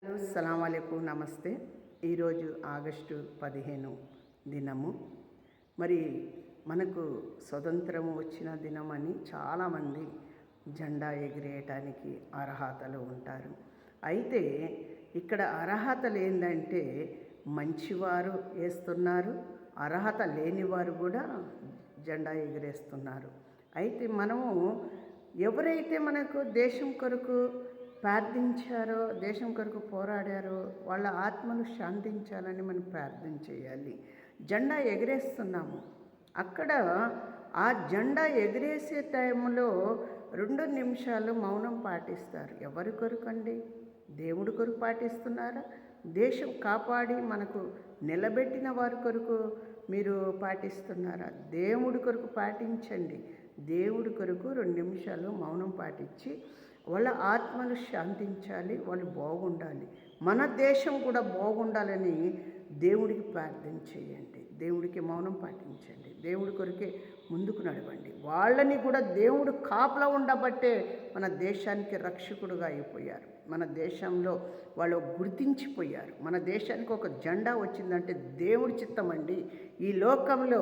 Hello అస్సలాముఅలైకుం నమస్తే. ఈరోజు August 15 దినము. మరి మనకు స్వతంత్రము వచ్చిన దినమని చాలామంది జెండా ఎగిరేయటానికి అర్హతలు ఉంటారు. అయితే ఇక్కడ అర్హతలు ఏంటంటే మంచివారు వేస్తున్నారు, అర్హత లేనివారు కూడా జెండా ఎగిరేస్తున్నారు. అయితే మనము ఎవరైతే మనకు దేశం కొరకు ప్రార్థించారో, దేశం కొరకు పోరాడారో వాళ్ళ ఆత్మలు శాంతించాలని మనం ప్రార్థన చేయాలి. జెండా ఎగరేస్తున్నాము, అక్కడ ఆ జెండా ఎగరేసే టైంలో 2 నిమిషాలు మౌనం పాటిస్తారు. ఎవరి కొరకు అండి? దేవుడి కొరకు పాటిస్తున్నారా? దేశం కాపాడి మనకు నిలబెట్టిన వారి కొరకు మీరు పాటిస్తున్నారా? దేవుడి కొరకు పాటించండి. దేవుడి కొరకు 2 నిమిషాలు మౌనం పాటించి వాళ్ళ ఆత్మలు శాంతించాలి, వాళ్ళు బాగుండాలి, మన దేశం కూడా బాగుండాలని దేవుడికి ప్రార్థన చేయండి. దేవుడికి మౌనం పాటించండి, దేవుడి కొరకే ముందుకు నడవండి. వాళ్ళని కూడా దేవుడు కాపలా ఉండబట్టే మన దేశానికి రక్షకుడుగా అయిపోయారు. మన దేశంలో వాళ్ళు గుర్తించిపోయారు. మన దేశానికి ఒక జెండా వచ్చిందంటే దేవుడి చిత్తం అండి. ఈ లోకంలో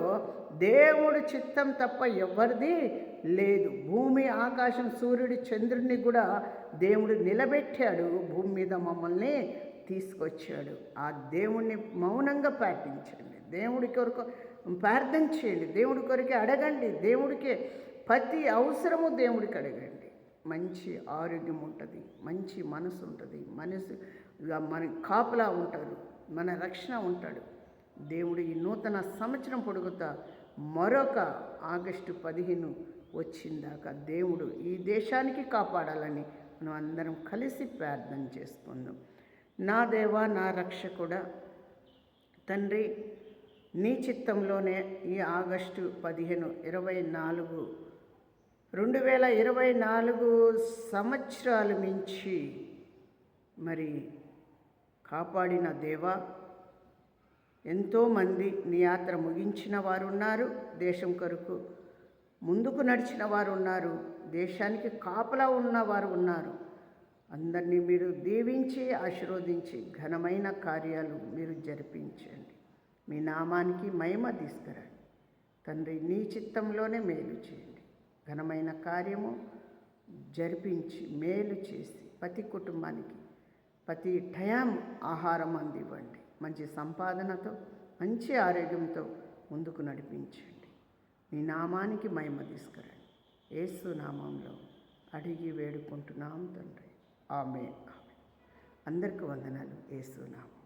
దేవుడి చిత్తం తప్ప ఎవరిది లేదు. భూమి, ఆకాశం, సూర్యుడి, చంద్రుడిని కూడా దేవుడు నిలబెట్టాడు, భూమి మీద మమ్మల్ని తీసుకొచ్చాడు. ఆ దేవుణ్ణి మౌనంగా పాటించండి, దేవుడి కొరకు ప్రార్థన చేయండి, దేవుడి కొరకే అడగండి. దేవుడికి ప్రతి అవసరము దేవుడికి అడగండి. మంచి ఆరోగ్యం ఉంటుంది, మంచి మనసు ఉంటుంది, మన కాపలా ఉంటారు, మన రక్షణ ఉంటాడు. దేవుడు ఈ నూతన సంవత్సరం పొడుగుతా మరొక ఆగస్టు 15 వచ్చిందాకా దేవుడు ఈ దేశానికి కాపాడాలని మనం అందరం కలిసి ప్రార్థన చేసుకుందాం. నా దేవా, నా రక్షకుడా, తండ్రి, నీ చిత్తంలోనే ఈ ఆగస్టు 15 2024 సంవత్సరాలు మించి మరి కాపాడిన దేవా, ఎంతోమంది నీ యాత్ర ముగించిన వారు ఉన్నారు, దేశం కొరకు ముందుకు నడిచిన వారు ఉన్నారు, దేశానికి కాపలా ఉన్నవారు ఉన్నారు. అందరినీ మీరు దీవించి ఆశీర్వదించి ఘనమైన కార్యాలు మీరు జరిపించండి. మీ నామానికి మహిమ తీసుకురండి తండ్రి. నీ చిత్తంలోనే మేలు చేయండి, ఘనమైన కార్యము జరిపించి మేలు చేసి ప్రతి కుటుంబానికి ప్రతి టైం ఆహారం అందివ్వండి. మంచి సంపాదనతో, మంచి ఆరోగ్యంతో ముందుకు నడిపించండి. మీ నామానికి మహిమ తీసుకురండి. యేసు నామంలో అడిగి వేడుకుంటున్నాం తండ్రి. ఆమేన్. అందరికీ వందనాలు. యేసు నామం.